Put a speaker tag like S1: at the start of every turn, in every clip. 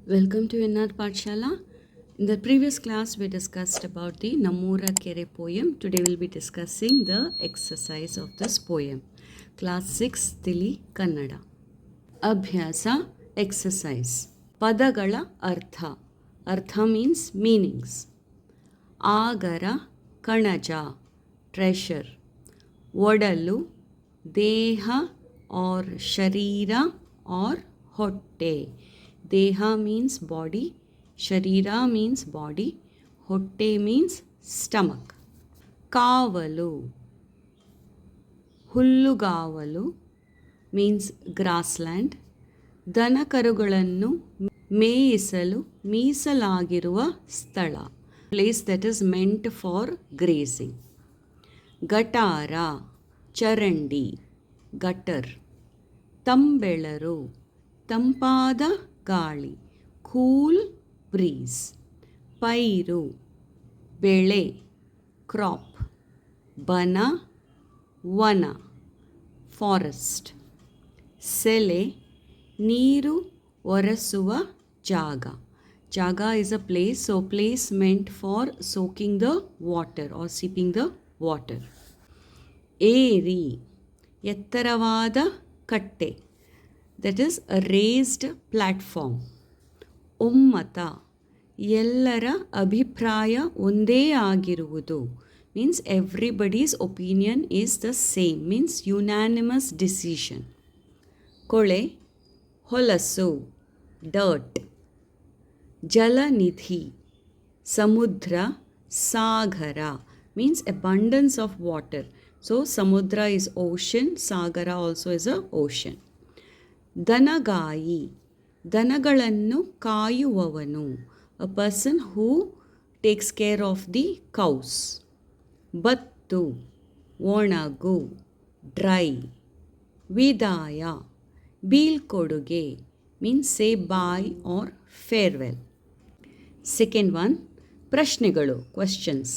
S1: Welcome to Paatashala. In the previous class, we discussed about the Nammura kere poem. Today, we'll be discussing the exercise of this poem. Class 6 Tili Kannada. Abhyasa exercise. Padagala artha. Artha means meanings. Agara kanaja, treasure. Odalu, deha or sharira or hotte. Deha means body, sharira means body, hotte means stomach. Kavalu, ಹುಲ್ಲುಗಾವಲು means grassland. ದನಕರುಗಳನ್ನು ಮೇಯಿಸಲು ಮೀಸಲಾಗಿರುವ ಸ್ಥಳ, place that is meant for grazing. ಗಟಾರ, ಚರಂಡಿ, gutter. ತಂಬೆಳರು, ತಂಪಾದ ಗಾಳಿ, cool breeze. ಪೈರು, ಬೆಳೆ, crop. ಬನ, ವನ, forest. ಸೆಲೆ, ನೀರು ಒರೆಸುವ ಜಾಗ. ಜಾಗ is a place, so place meant for soaking the water or sipping the water. ಏರಿ, ಎತ್ತರವಾದ ಕಟ್ಟೆ, that is a raised platform. ಒಮ್ಮತ, ಎಲ್ಲರ ಅಭಿಪ್ರಾಯ ಒಂದೇ ಆಗಿರುವುದು, means everybody's opinion is the same, means unanimous decision. ಕೊಳೆ, ಹೊಲಸು, dirt. ಜಲನಿಧಿ, ಸಮುದ್ರ, ಸಾಗರ means abundance of water. So samudra is ocean, sagara also is a ocean. ದನಗಾಯಿ, ದನಗಳನ್ನು ಕಾಯುವವನು, a person who takes care of the cows. ಬತ್ತು, ಒಣಗು, dry. ವಿದಾಯ, ಬೀಳ್ಕೊಡುಗೆ means say bye or farewell. Second one, ಪ್ರಶ್ನೆಗಳು, questions.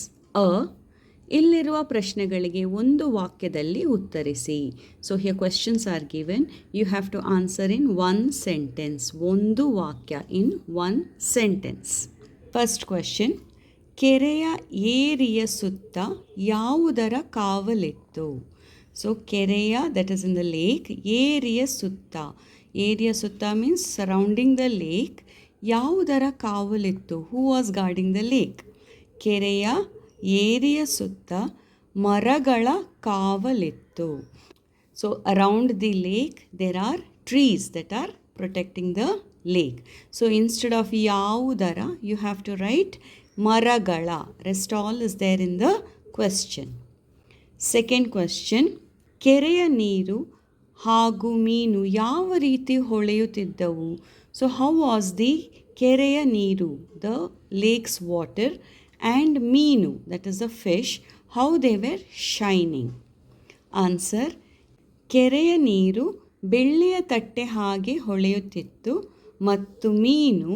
S1: ಇಲ್ಲಿರುವ ಪ್ರಶ್ನೆಗಳಿಗೆ ಒಂದು ವಾಕ್ಯದಲ್ಲಿ ಉತ್ತರಿಸಿ. So here questions are given. You have to answer in one sentence. ಒಂದು ವಾಕ್ಯ in one sentence. First question, ಕೆರೆಯ ಏರಿಯ ಸುತ್ತ ಯಾವುದರ ಕಾವಲಿತ್ತು? ಸೊ ಕೆರೆಯ, that is in the lake, ಏರಿಯ ಸುತ್ತ, ಏರಿಯ ಸುತ್ತ ಮೀನ್ಸ್ ಸರೌಂಡಿಂಗ್ ದ ಲೇಕ್, ಯಾವುದರ ಕಾವಲಿತ್ತು? Who was guarding the lake? ಕೆರೆಯ ಏರಿಯ ಸುತ್ತ ಮರಗಳ ಕಾವಲಿತ್ತು. So around the lake there are trees that are protecting the lake. So instead of ಯಾವುದರ ಯು ಹ್ಯಾವ್ ಟು ರೈಟ್ ಮರಗಳ. Rest all is there in the question. Second question, ಕೆರೆಯ ನೀರು ಹಾಗೂ ಮೀನು ಯಾವ ರೀತಿ ಹೊಳೆಯುತ್ತಿದ್ದವು? ಸೊ ಹೌ ವಾಸ್ ದಿ ಕೆರೆಯ ನೀರು, the lake's water, and meenu, that is the fish, how they were shining? Answer, ಕೆರೆಯ ನೀರು ಬೆಳ್ಳಿಯ ತಟ್ಟೆ ಹಾಗೆ ಹೊಳೆಯುತ್ತಿತ್ತು ಮತ್ತು ಮೀನು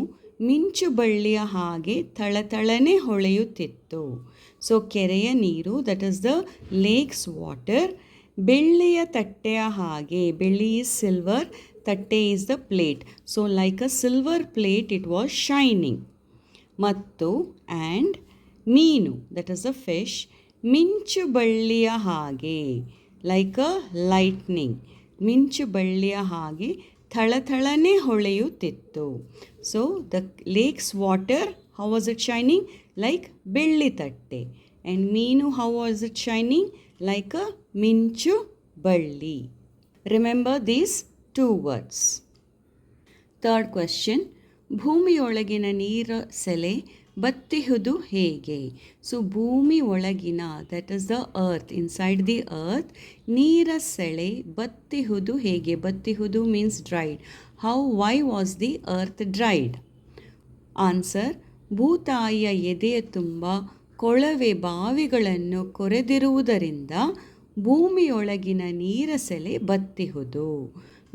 S1: ಮಿಂಚು ಬಳ್ಳಿಯ ಹಾಗೆ ಥಳಥಳನೆ ಹೊಳೆಯುತ್ತಿತ್ತು. ಸೊ ಕೆರೆಯ ನೀರು, that is the lake's water, ಬೆಳ್ಳಿಯ ತಟ್ಟೆಯ ಹಾಗೆ, ಬೆಳ್ಳಿ is silver, ತಟ್ಟೆ is the plate, so like a silver plate it was shining. ಮತ್ತು and ಮೀನು, ದಟ್ ಇಸ್ ಅ ಫಿಶ್, ಮಿಂಚು ಬಳ್ಳಿಯ ಹಾಗೆ, ಲೈಕ್ ಅ ಲೈಟ್ನಿಂಗ್, ಮಿಂಚು ಬಳ್ಳಿಯ ಹಾಗೆ ಥಳಥಳನೆ ಹೊಳೆಯುತ್ತಿತ್ತು. So the lake's water, how was it shining? Like ಬೆಳ್ಳಿ ತಟ್ಟೆ. ಆ್ಯಂಡ್ ಮೀನು, how was it shining? Like a ಮಿಂಚು ಬಳ್ಳಿ. Remember these two words. Third question, ಭೂಮಿಯೊಳಗಿನ ನೀರ ಸೆಲೆ ಬತ್ತಿಹುದು ಹೇಗೆ? ಸೊ ಭೂಮಿ ಒಳಗಿನ, that is the earth, inside the earth, ನೀರ ಸೆಳೆ ಬತ್ತಿಹುದು ಹೇಗೆ? ಬತ್ತಿಹುದು means dried. How, why was the earth dried? Answer, ಭೂತಾಯಿಯ ಎದೆಯ ತುಂಬ ಕೊಳವೆ ಬಾವಿಗಳನ್ನು ಕೊರೆದಿರುವುದರಿಂದ ಭೂಮಿಯೊಳಗಿನ ನೀರ ಸೆಲೆ ಬತ್ತಿಹುದು.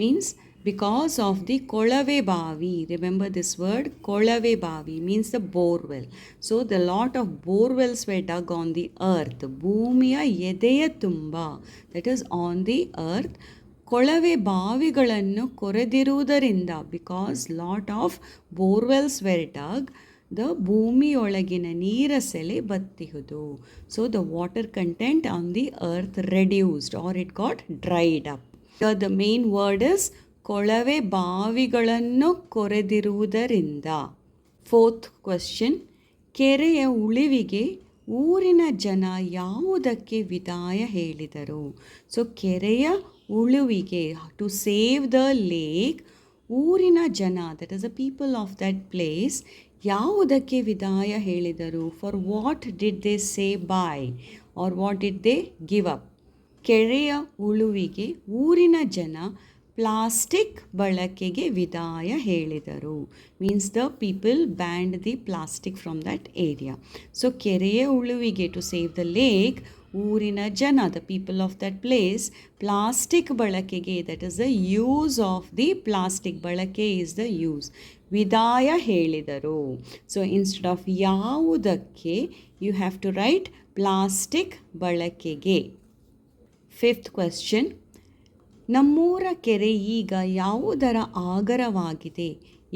S1: Means because of the kolave bavi. Remember this word, kolave bavi means the borewell. So the lot of borewells were dug on the earth. Bhumiya edeya tumba, that is on the earth, ಕೊಳವೆ ಬಾವಿಗಳನ್ನು ಕೊರೆದಿರುವುದರಿಂದ, because lot of borewells were dug, the ಭೂಮಿಯೊಳಗಿನ ನೀರ ಸೆಲೆ ಬತ್ತಿಹುದು. So the water content on the earth reduced or it got dried up. The main word is ಕೊಳವೆ ಬಾವಿಗಳನ್ನು ಕೊರೆದಿರುವುದರಿಂದ. Fourth question, ಕೆರೆಯ ಉಳಿವಿಗೆ ಊರಿನ ಜನ ಯಾವುದಕ್ಕೆ ವಿದಾಯ ಹೇಳಿದರು? ಸೊ ಕೆರೆಯ ಉಳುವಿಗೆ, ಟು ಸೇವ್ ದ ಲೇಕ್, ಊರಿನ ಜನ, that is the people of that place, ಯಾವುದಕ್ಕೆ ವಿದಾಯ ಹೇಳಿದರು? For what did they say bye or what did they give up? ಕೆರೆಯ ಉಳುವಿಗೆ ಊರಿನ ಜನ ಪ್ಲಾಸ್ಟಿಕ್ ಬಳಕೆಗೆ ವಿದಾಯ ಹೇಳಿದರು. Means the people banned the plastic from that area. So ಕೆರೆಯ ಉಳುವಿಗೆ, ಟು ಸೇವ್ ದ ಲೇಕ್, ಊರಿನ ಜನ, the people of that place, plastic ಬಳಕೆಗೆ, that is the use of the plastic, ಬಳಕೆ ಈಸ್ ದ ಯೂಸ್, ವಿದಾಯ ಹೇಳಿದರು. ಸೊ ಇನ್ಸ್ಟೆಡ್ ಆಫ್ ಯಾವುದಕ್ಕೆ, you have to write plastic ಬಳಕೆಗೆ. ಫಿಫ್ತ್ ಕ್ವೆಶ್ಚನ್, ನಮ್ಮೂರ ಕೆರೆ ಈಗ ಯಾವುದರ ಆಗರವಾಗಿದೆ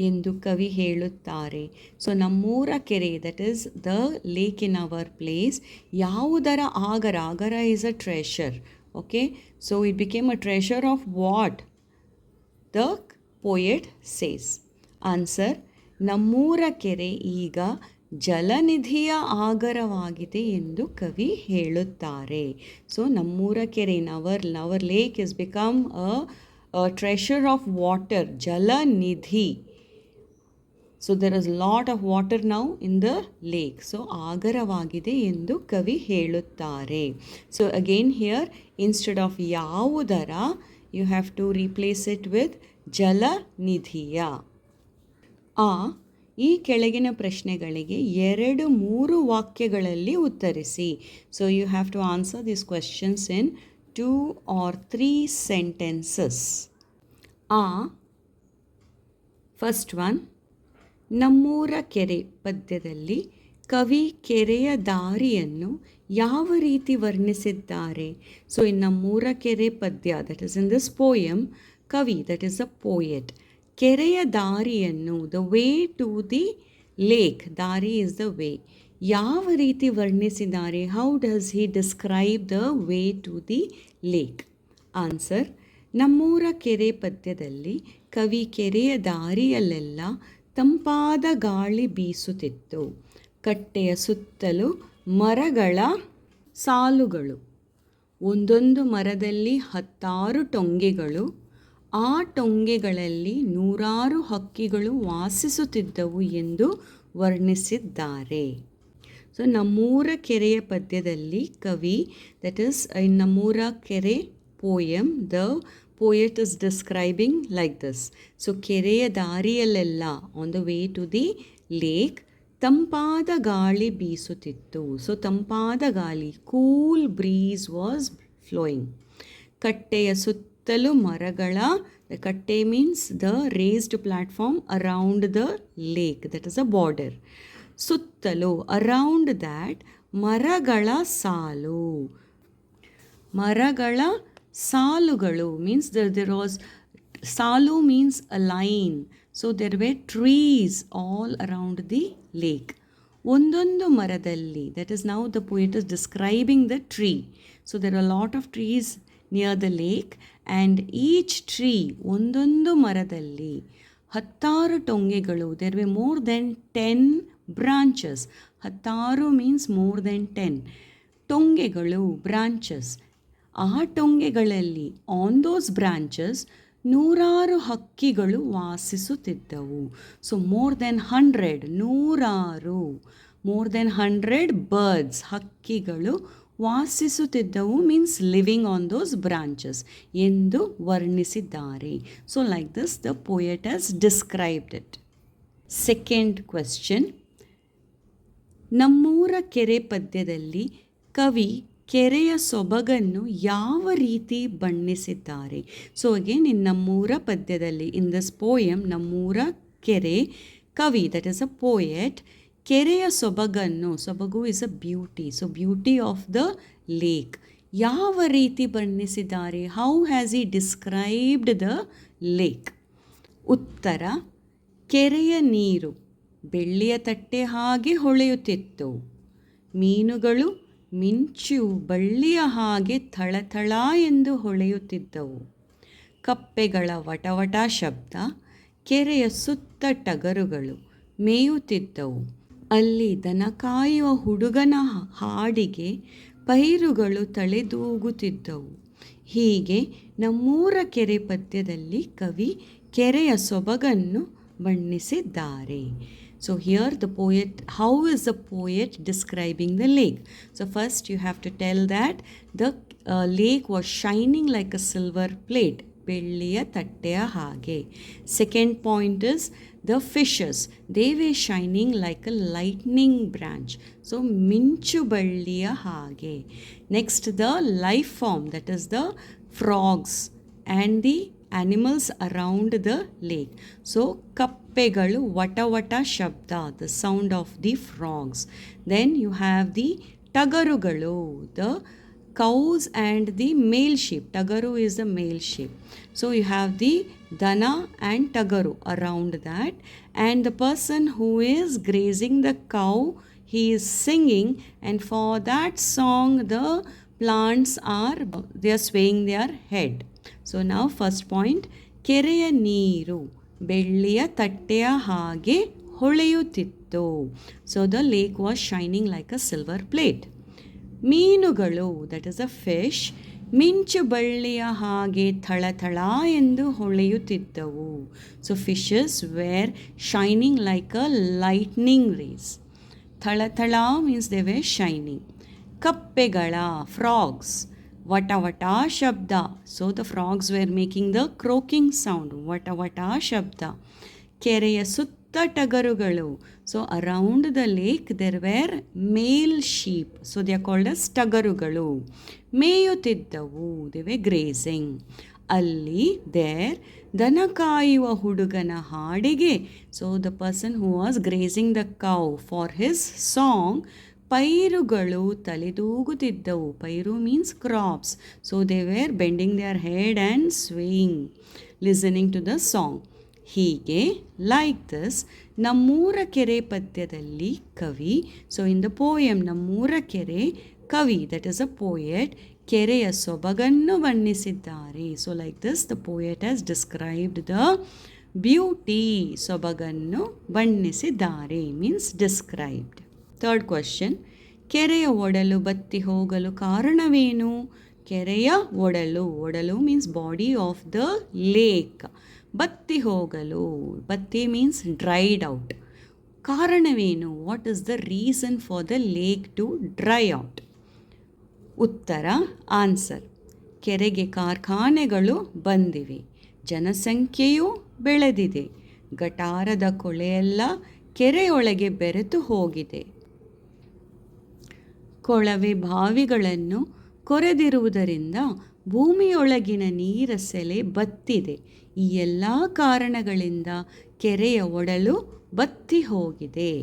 S1: ಎಂದು ಕವಿ ಹೇಳುತ್ತಾರೆ? ಸೊ ನಮ್ಮೂರ ಕೆರೆ, that is the lake in our place, ಯಾವುದರ ಆಗರ? ಆಗರ is a treasure. Okay, so it became a treasure of what? The poet says. Answer, ನಮ್ಮೂರ ಕೆರೆ ಈಗ ಜಲನಿಧಿಯ ಆಗರವಾಗಿದೆ ಎಂದು ಕವಿ ಹೇಳುತ್ತಾರೆ. ಸೊ ನಮ್ಮೂರ ಕೆರೆ, now our lake is become a treasure of water, ಜಲನಿಧಿ. So there is lot of water now in the lake. So ಆಗರವಾಗಿದೆ ಎಂದು ಕವಿ ಹೇಳುತ್ತಾರೆ. So again here, instead of ಯಾವುದರ, you have to replace it with ಜಲನಿಧಿಯ. ಈ ಕೆಳಗಿನ ಪ್ರಶ್ನೆಗಳಿಗೆ 2-3 ವಾಕ್ಯಗಳಲ್ಲಿ ಉತ್ತರಿಸಿ. So you have to answer these questions in 2 or 3 sentences. First one, ನಮ್ಮೂರ ಕೆರೆ ಪದ್ಯದಲ್ಲಿ ಕವಿ ಕೆರೆಯ ದಾರಿಯನ್ನು ಯಾವ ರೀತಿ ವರ್ಣಿಸಿದ್ದಾರೆ? ಸೊ ಇನ್ ನಮ್ಮೂರ ಕೆರೆ ಪದ್ಯ, that is in this poem, ಕವಿ, ದಟ್ ಇಸ್ ಅ ಪೋಯೆಟ್, ಕೆರೆಯ ದಾರಿಯನ್ನು, the way to the lake, ದಾರಿ ಇಸ್ ದ ವೇ, ಯಾವ ರೀತಿ ವರ್ಣಿಸಿದ್ದಾರೆ? How does he describe the way to the lake? Answer, ನಮ್ಮೂರ ಕೆರೆ ಪದ್ಯದಲ್ಲಿ ಕವಿ ಕೆರೆಯ ದಾರಿಯಲ್ಲೆಲ್ಲ ತಂಪಾದ ಗಾಳಿ ಬೀಸುತ್ತಿತ್ತು. ಕಟ್ಟೆಯ ಸುತ್ತಲೂ ಮರಗಳ ಸಾಲುಗಳು, ಒಂದೊಂದು ಮರದಲ್ಲಿ 10 ಟೊಂಗೆಗಳು, ಆ ಟೊಂಗೆಗಳಲ್ಲಿ 100 ಹಕ್ಕಿಗಳು ವಾಸಿಸುತ್ತಿದ್ದವು ಎಂದು ವರ್ಣಿಸಿದ್ದಾರೆ. ಸೊ ನಮ್ಮೂರ ಕೆರೆಯ ಪದ್ಯದಲ್ಲಿ ಕವಿ, ದಟ್ ಈಸ್ ಇನ್ ನಮ್ಮೂರ ಕೆರೆ poem, the poet is describing like this. So ಕೆರೆಯ ದಾರಿಯಲ್ಲೆಲ್ಲ, on the way to the lake, ತಂಪಾದ ಗಾಳಿ ಬೀಸುತ್ತಿತ್ತು. ಸೊ ತಂಪಾದ ಗಾಳಿ, ಕೂಲ್ ಬ್ರೀಸ್ ವಾಸ್ ಫ್ಲೋಯಿಂಗ್. ಕಟ್ಟೆಯ ಸುತ್ತಲೂ ಮರಗಳ, ದ ಕಟ್ಟೆ means the raised platform around the lake, that is a border. ಸುತ್ತಲೂ, ಅರೌಂಡ್ ದ್ಯಾಟ್, ಮರಗಳ ಸಾಲು, ಮರಗಳ ಸಾಲುಗಳು ಮೀನ್ಸ್ there was, ಸಾಲು means a line, so there were trees all around the lake. ಒಂದೊಂದು ಮರದಲ್ಲಿ, that is now the poet is describing the tree. So there are a lot of trees near the lake and each tree, ಒಂದೊಂದು ಮರದಲ್ಲಿ 10 ಟೊಂಗೆಗಳು, there were more than 10 branches. 10 means more than 10 ಟೊಂಗೆಗಳು, branches. ಆ ಟೊಂಗೆಗಳಲ್ಲಿ, on those branches, 100 ಹಕ್ಕಿಗಳು ವಾಸಿಸುತ್ತಿದ್ದವು. So more than 100, 100, more than 100 birds, ಹಕ್ಕಿಗಳು ವಾಸಿಸುತ್ತಿದ್ದವು, means living on those branches ಎಂದು ವರ್ಣಿಸಿದ್ದಾರೆ. So like this the poet has described it. Second question, ನಮ್ಮೂರ ಕೆರೆ ಪದ್ಯದಲ್ಲಿ ಕವಿ ಕೆರೆಯ ಸೊಬಗನ್ನು ಯಾವ ರೀತಿ ಬಣ್ಣಿಸಿದ್ದಾರೆ? ಸೊ ಅಗೇನ್ ಇನ್ ನಮ್ಮೂರ ಪದ್ಯದಲ್ಲಿ, ಇನ್ ದಿಸ್ ಪೋಯಮ್ ನಮ್ಮೂರ ಕೆರೆ, ಕವಿ, ದಟ್ ಈಸ್ ಅ ಪೋಯೆಟ್, ಕೆರೆಯ ಸೊಬಗನ್ನು, ಸೊಬಗು is a beauty, so beauty of the lake, ಯಾವ ರೀತಿ ಬಣ್ಣಿಸಿದ್ದಾರೆ? How has he described the lake? ಉತ್ತರ: ಕೆರೆಯ ನೀರು ಬೆಳ್ಳಿಯ ತಟ್ಟೆ ಹಾಗೆ ಹೊಳೆಯುತ್ತಿತ್ತು. ಮೀನುಗಳು ಮಿಂಚು ಬಳ್ಳಿಯ ಹಾಗೆ ಥಳಥಳ ಎಂದು ಹೊಳೆಯುತ್ತಿದ್ದವು. ಕಪ್ಪೆಗಳ ವಟವಟ ಶಬ್ದ, ಕೆರೆಯ ಸುತ್ತ ಟಗರುಗಳು ಮೇಯುತ್ತಿದ್ದವು. ಅಲ್ಲಿ ದನ ಕಾಯುವ ಹುಡುಗನ ಹಾಡಿಗೆ ಪೈರುಗಳು ತಲೆದೂಗುತ್ತಿದ್ದವು. ಹೀಗೆ ನಮ್ಮೂರ ಕೆರೆ ಪದ್ಯದಲ್ಲಿ ಕವಿ ಕೆರೆಯ ಸೊಬಗನ್ನು ಬಣ್ಣಿಸಿದ್ದಾರೆ. So here the poet, how is the poet describing the lake? So first you have to tell that the lake was shining like a silver plate, ಬೆಳ್ಳಿಯ ತಟ್ಟೆಯ ಹಾಗೆ. Second point is the fishes, they were shining like a lightning branch, so ಮಿಂಚು ಬಳ್ಳಿಯ ಹಾಗೆ. Next the life form, that is the frogs and the animals around the lake. So ಕಪ್ಪೆಗಳು ವಟವಟ ಶಬ್ದ, the sound of the frogs. Then you have the ಟಗರುಗಳು, the cows and the male sheep. Tagaru is the male sheep. So you have the dana and tagaru around that, and the person who is grazing the cow, he is singing, and for that song the plants they are swaying their head. So now first point, ಕೆರೆಯ ನೀರು ಬೆಳ್ಳಿಯ ತಟ್ಟೆಯ ಹಾಗೆ ಹೊಳೆಯುತ್ತಿತ್ತು. So the lake was shining like a silver plate. ಮೀನುಗಳು, that is a fish, ಮಿಂಚು ಬಳ್ಳಿಯ ಹಾಗೆ ಥಳಥಳ ಎಂದು ಹೊಳೆಯುತ್ತಿದ್ದವು. So fishes were shining like a lightning rays. ಥಳಥಳ ಮೀನ್ಸ್ ದೇ ವೇರ್ ಶೈನಿಂಗ್. ಕಪ್ಪೆಗಳ, ಫ್ರಾಗ್ಸ್, ವಟವಟ ಶಬ್ದ. So the frogs were making the croaking sound, ವಟವಟ ಶಬ್ದ. ಕೆರೆಯ ಸುತ್ತ ಟಗರುಗಳು. So around the lake there were male sheep, so they are called as ಟಗರುಗಳು. ಮೇಯುತ್ತಿದ್ದವು, ದೇ ವೇರ್ ಗ್ರೇಸಿಂಗ್. ಅಲ್ಲಿ ದೇರ್ ದನ ಕಾಯುವ ಹುಡುಗನ ಹಾಡಿಗೆ, so the person who was grazing the cow, for his song, ಪೈರುಗಳು ತಲೆದೂಗುತ್ತಿದ್ದವು. ಪೈರು means crops. So they were bending their head and swaying, listening to the song. ಹೀಗೆ ಲೈಕ್ ದಿಸ್ ನಮ್ಮೂರ ಕೆರೆ ಪದ್ಯದಲ್ಲಿ ಕವಿ, ಸೊ ಇನ್ ದ ಪೋಯಮ್ ನಮ್ಮೂರ ಕೆರೆ, ಕವಿ ದಟ್ ಇಸ್ ಅ ಪೋಯೆಟ್ ಕೆರೆಯ ಸೊಬಗನ್ನು ಬಣ್ಣಿಸಿದ್ದಾರೆ. So like this the poet has described the beauty, ಸೊಬಗನ್ನು ಬಣ್ಣಿಸಿದ್ದಾರೆ ಮೀನ್ಸ್ ಡಿಸ್ಕ್ರೈಬ್ಡ್. ಥರ್ಡ್ ಕ್ವೆಶ್ಚನ್, ಕೆರೆಯ ಒಡಲು ಬತ್ತಿ ಹೋಗಲು ಕಾರಣವೇನು? ಕೆರೆಯ ಒಡಲು, ಒಡಲು means body of the lake. ಬತ್ತಿ ಹೋಗಲು, ಬತ್ತಿ ಮೀನ್ಸ್ ಡ್ರೈಡ್ ಔಟ್. ಕಾರಣವೇನು? What is the reason for the lake to dry out? ಉತ್ತರ, ಆನ್ಸರ್: ಕೆರೆಗೆ ಕಾರ್ಖಾನೆಗಳು ಬಂದಿವೆ, ಜನಸಂಖ್ಯೆಯೂ ಬೆಳೆದಿದೆ, ಗಟಾರದ ಕೊಳೆಯೆಲ್ಲ ಕೆರೆಯೊಳಗೆ ಬೆರೆತು ಹೋಗಿದೆ, ಕೊಳವೆ ಬಾವಿಗಳನ್ನು ಕೊರೆದಿರುವುದರಿಂದ ಭೂಮಿಯೊಳಗಿನ ನೀರ ಸೆಲೆ ಬತ್ತಿದೆ. ಈ ಎಲ್ಲ ಕಾರಣಗಳಿಂದ ಕೆರೆಯ ಒಡಲು ಬತ್ತಿ ಹೋಗಿದೆ.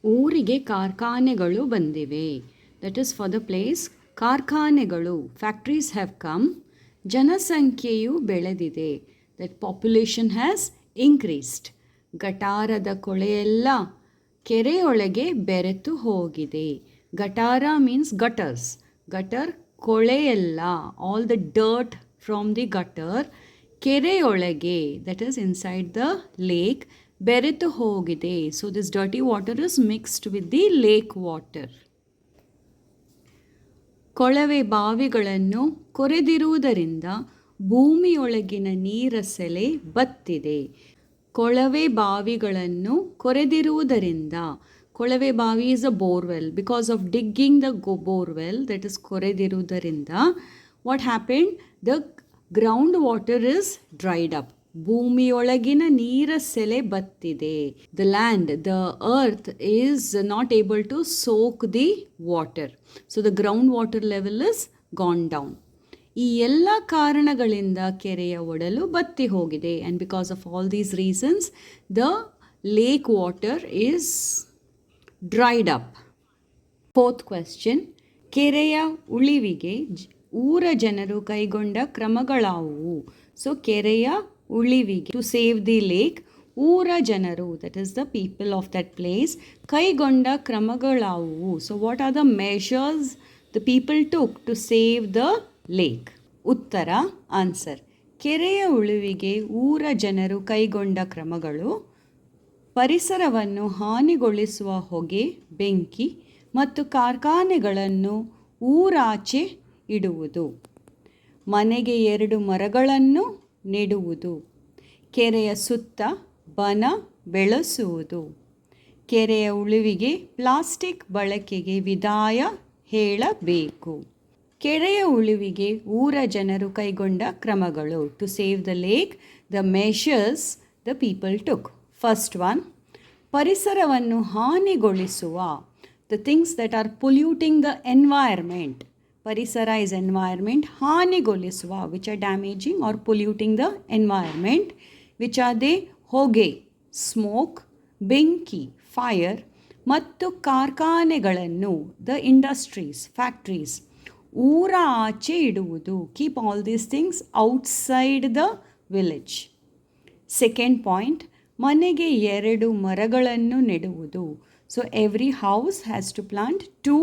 S1: ಊರಿಗೆ ಕಾರ್ಖಾನೆಗಳು ಬಂದಿವೆ, that is for the place. ಕಾರ್ಖಾನೆಗಳು, ಫ್ಯಾಕ್ಟ್ರೀಸ್ ಹ್ಯಾವ್ ಕಮ್. ಜನಸಂಖ್ಯೆಯು ಬೆಳೆದಿದೆ, ದಟ್ ಪಾಪ್ಯುಲೇಷನ್ ಹ್ಯಾಸ್ ಇನ್ಕ್ರೀಸ್ಡ್. ಗಟಾರದ ಕೊಳೆಯೆಲ್ಲ ಕೆರೆಯೊಳಗೆ ಬೆರೆತು ಹೋಗಿದೆ. ಗಟಾರ ಮೀನ್ಸ್ ಗಟರ್ಸ್. ಗಟರ್, ಕೊಳೆಯೆಲ್ಲ, all the dirt from the gutter, ಕೆರೆಯೊಳಗೆ, that is inside the lake, ಬೆರೆತು ಹೋಗಿದೆ. So this dirty water is mixed with the lake water. ಕೊಳವೆ ಬಾವಿಗಳನ್ನು ಕೊರೆದಿರುವುದರಿಂದ ಭೂಮಿಯೊಳಗಿನ ನೀರ ಸೆಲೆ ಬತ್ತಿದೆ. ಕೊಳವೆ ಬಾವಿಗಳನ್ನು ಕೊರೆದಿರುವುದರಿಂದ, ಕೊಳವೆ ಬಾವಿ is a borewell. Because of digging the borewell, that is ಕೊರೆದಿರುವುದರಿಂದ, what happened? The ground water is dried up. ಭೂಮಿಯೊಳಗಿನ ನೀರ ಸೆಲೆ ಬತ್ತಿದೆ. The land, the earth is not able to soak the water. So the ground water level is gone down. ಈ ಎಲ್ಲ ಕಾರಣಗಳಿಂದ ಕೆರೆಯ ಒಡಲು ಬತ್ತಿ ಹೋಗಿದೆ. And because of all these reasons, the lake water is dried up. Fourth question, ಕೆರೆಯ ಉಳಿವಿಗೆ ಊರ ಜನರು ಕೈಗೊಂಡ ಕ್ರಮಗಳಾವುವು? ಸೊ ಕೆರೆಯ ಉಳಿವಿಗೆ, ಟು ಸೇವ್ ದಿ ಲೇಕ್, ಊರ ಜನರು, that is the people of that place, ಕೈಗೊಂಡ ಕ್ರಮಗಳಾವುವು? So what are the measures the people took to save the lake? ಉತ್ತರ, ಆನ್ಸರ್. ಕೆರೆಯ ಉಳಿವಿಗೆ ಊರ ಜನರು ಕೈಗೊಂಡ ಕ್ರಮಗಳು: ಪರಿಸರವನ್ನು ಹಾನಿಗೊಳಿಸುವ ಹೊಗೆ, ಬೆಂಕಿ ಮತ್ತು ಕಾರ್ಖಾನೆಗಳನ್ನು ಊರಾಚೆ ಇಡುವುದು, ಮನೆಗೆ 2 ಮರಗಳನ್ನು ನೆಡುವುದು, ಕೆರೆಯ ಸುತ್ತ ಬನ ಬೆಳೆಸುವುದು, ಕೆರೆಯ ಉಳಿವಿಗೆ ಪ್ಲಾಸ್ಟಿಕ್ ಬಳಕೆಗೆ ವಿದಾಯ ಹೇಳಬೇಕು. ಕೆರೆಯ ಉಳಿವಿಗೆ ಊರ ಜನರು ಕೈಗೊಂಡ ಕ್ರಮಗಳು: to save the lake, the measures the people took. First one, ಪರಿಸರವನ್ನು ಹಾನಿಗೊಳಿಸುವ, the things that are polluting the environment. ಪರಿಸರ ಇಸ್ ಎನ್ವೈರ್ಮೆಂಟ್. ಹಾನಿಗೊಳಿಸುವ, which are damaging or polluting the environment. Which are they? ಹೊಗೆ, ಸ್ಮೋಕ್, ಬೆಂಕಿ, fire, ಮತ್ತು ಕಾರ್ಖಾನೆಗಳನ್ನು, the industries, factories, ಊರ ಆಚೆ ಇಡುವುದು. Keep all these things outside the village. Second point, ಮನೆಗೆ 2 ಮರಗಳನ್ನು ನೆಡುವುದು. So every house has to plant 2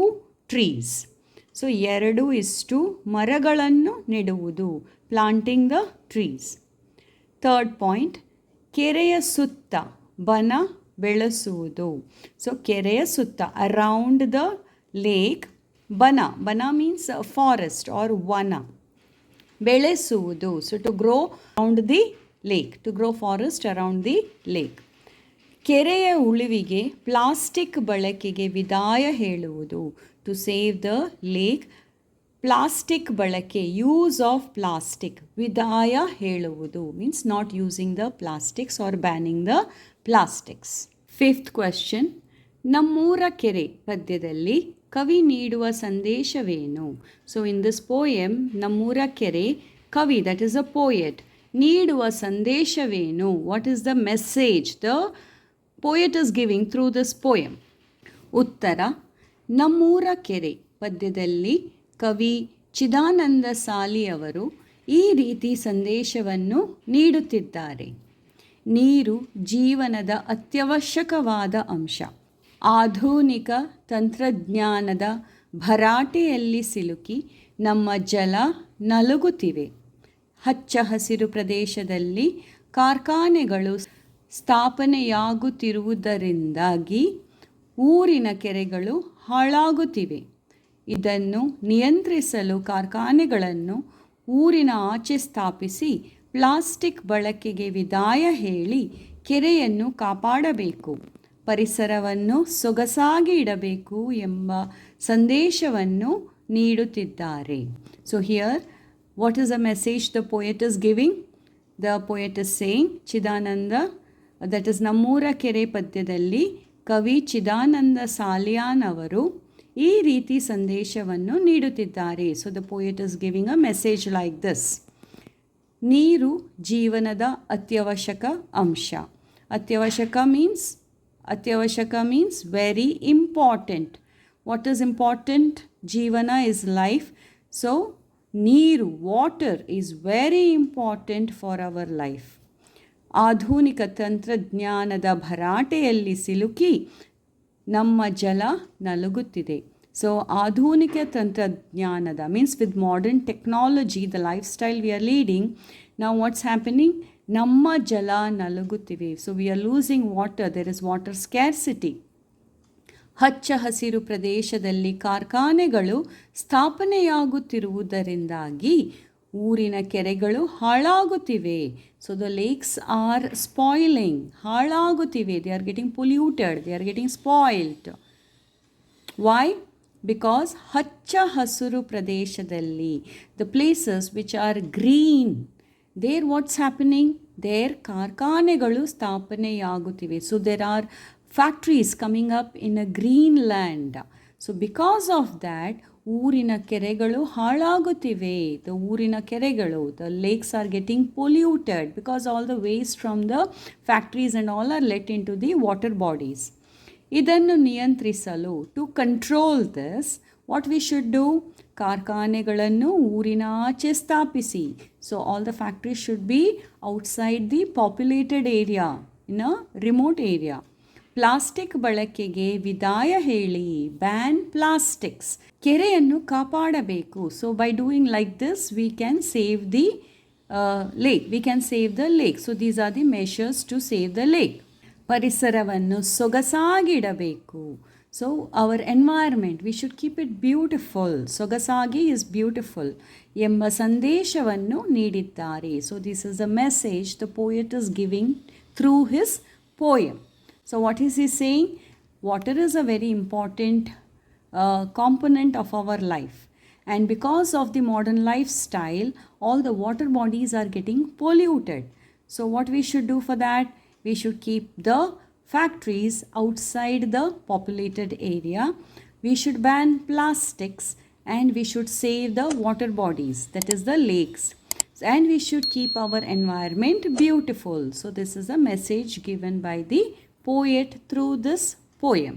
S1: trees. So 2:2 ಮರಗಳನ್ನು ನೆಡುವುದು, planting the trees. Third point, ಕೆರೆಯ ಸುತ್ತ ಬನ ಬೆಳೆಸುವುದು. ಸೊ ಕೆರೆಯ ಸುತ್ತ, ಅರೌಂಡ್ ದ ಲೇಕ್, ಬನ ಮೀನ್ಸ್ ಫಾರೆಸ್ಟ್ ಆರ್ ವನ, ಬೆಳೆಸುವುದು. So to grow around the lake, to grow forest around the lake. ಕೆರೆಯ ಉಳಿವಿಗೆ ಪ್ಲಾಸ್ಟಿಕ್ ಬಳಕೆಗೆ ವಿದಾಯ ಹೇಳುವುದು. To save the lake, plastic ಬಳಕೆ, ಯೂಸ್ ಆಫ್ ಪ್ಲಾಸ್ಟಿಕ್, ವಿದಾಯ ಹೇಳುವುದು, means not using the plastics or banning the plastics. Fifth question, ನಮ್ಮೂರ ಕೆರೆ ಪದ್ಯದಲ್ಲಿ ಕವಿ ನೀಡುವ ಸಂದೇಶವೇನು? ಸೊ ಇನ್ ದಿಸ್ ಪೋಯಮ್, ನಮ್ಮೂರ ಕೆರೆ, ಕವಿ, ದಟ್ ಈಸ್ ಅ ಪೋಯೆಟ್, ನೀಡುವ ಸಂದೇಶವೇನು? What is the message the poet is giving through this poem? ಉತ್ತರ, ನಮ್ಮೂರ ಕೆರೆ ಪದ್ಯದಲ್ಲಿ ಕವಿ ಚಿದಾನಂದ ಸಾಲಿಯವರು ಈ ರೀತಿ ಸಂದೇಶವನ್ನು ನೀಡುತ್ತಿದ್ದಾರೆ. ನೀರು ಜೀವನದ ಅತ್ಯವಶ್ಯಕವಾದ ಅಂಶ. ಆಧುನಿಕ ತಂತ್ರಜ್ಞಾನದ ಭರಾಟೆಯಲ್ಲಿ ಸಿಲುಕಿ ನಮ್ಮ ಜಲ ನಲುಗುತ್ತಿವೆ. ಹಚ್ಚ ಹಸಿರು ಪ್ರದೇಶದಲ್ಲಿ ಕಾರ್ಖಾನೆಗಳು ಸ್ಥಾಪನೆಯಾಗುತ್ತಿರುವುದರಿಂದಾಗಿ ಊರಿನ ಕೆರೆಗಳು ಹಾಳಾಗುತ್ತಿವೆ. ಇದನ್ನು ನಿಯಂತ್ರಿಸಲು ಕಾರ್ಖಾನೆಗಳನ್ನು ಊರಿನ ಆಚೆ ಸ್ಥಾಪಿಸಿ ಪ್ಲಾಸ್ಟಿಕ್ ಬಳಕೆಗೆ ವಿದಾಯ ಹೇಳಿ ಕೆರೆಯನ್ನು ಕಾಪಾಡಬೇಕು, ಪರಿಸರವನ್ನು ಸೊಗಸಾಗಿ ಇಡಬೇಕು ಎಂಬ ಸಂದೇಶವನ್ನು ನೀಡುತ್ತಿದ್ದಾರೆ. So here, what is a message the poet is giving? The poet is saying, Chidananda, that is ನಮ್ಮೂರ ಕೆರೆ ಪದ್ಯದಲ್ಲಿ ಕವಿ ಚಿದಾನಂದ ಸಾಲಿಯಾನ್ ಅವರು ಈ ರೀತಿ ಸಂದೇಶವನ್ನು ನೀಡುತ್ತಿದ್ದಾರೆ. So the poet is giving a message like this: ನೀರು ಜೀವನದ ಅತ್ಯವಶ್ಯಕ ಅಂಶ. ಅತ್ಯವಶ್ಯಕ means very important. What is important? ಜೀವನ is life. So ನೀರು, water, is very important for our life. ಆಧುನಿಕ ತಂತ್ರಜ್ಞಾನದ ಭರಾಟೆಯಲ್ಲಿ ಸಿಲುಕಿ ನಮ್ಮ ಜಲ ನಲುಗುತ್ತಿದೆ. ಸೊ ಆಧುನಿಕ ತಂತ್ರಜ್ಞಾನದ means with modern technology, the life style we are leading, ನಾವು ವಾಟ್ಸ್ ಹ್ಯಾಪನಿಂಗ್? ನಮ್ಮ ಜಲ ನಲುಗುತ್ತಿವೆ. So we are losing water, there is water scarcity. ಹಚ್ಚ ಹಸಿರು ಪ್ರದೇಶದಲ್ಲಿ ಕಾರ್ಖಾನೆಗಳು ಸ್ಥಾಪನೆಯಾಗುತ್ತಿರುವುದರಿಂದಾಗಿ ಊರಿನ ಕೆರೆಗಳು ಹಾಳಾಗುತ್ತಿವೆ. So the lakes are spoiling, ಹಾಳಾಗುತ್ತಿವೆ. They are getting polluted, they are getting spoiled. Why? Because ಹಚ್ಚ ಹಸಿರು ಪ್ರದೇಶದಲ್ಲಿ, the places which are green, there what's happening? There ಕಾರ್ಖಾನೆಗಳು ಸ್ಥಾಪನೆಯಾಗುತ್ತಿವೆ. So there R factories coming up in a green land. So because of that, ಊರಿನ ಕೆರೆಗಳು ಹಾಳಾಗುತ್ತಿವೆ. The ಊರಿನ ಕೆರೆಗಳು, the lakes are getting polluted because all the waste from the factories and all are let into the water bodies. ಇದನ್ನು ನಿಯಂತ್ರಿಸಲು, to control this, What we should do? ಕಾರ್ಖಾನೆಗಳನ್ನು ಊರಿನಾಚೆ ಸ್ಥಾಪಿಸಿ. So all the factories should be outside the populated area, in a remote area. Plastic ಬಳಕೆಗೆ ವಿದಾಯ ಹೇಳಿ. Ban plastics. ಕೆರೆಯನ್ನು ಕಾಪಾಡಬೇಕು. So by doing like this we can save the lake. We can save the lake. So these are the measures to save the lake. ಪರಿಸರವನ್ನು ಸೊಗಸಾಗಿಡಬೇಕು. So our environment, we should keep it beautiful. ಸೊಗಸಾಗಿ is beautiful ಎಂಬ ಸಂದೇಶವನ್ನು ನೀಡಿದ್ದಾರೆ. So this is a message the poet is giving through his poem. So what is he saying? Water is a very important component of our life. And because of the modern lifestyle, all the water bodies are getting polluted. So what we should do for that? We should keep the factories outside the populated area. We should ban plastics and we should save the water bodies, that is the lakes. And we should keep our environment beautiful. So this is a message given by the poet through this poem.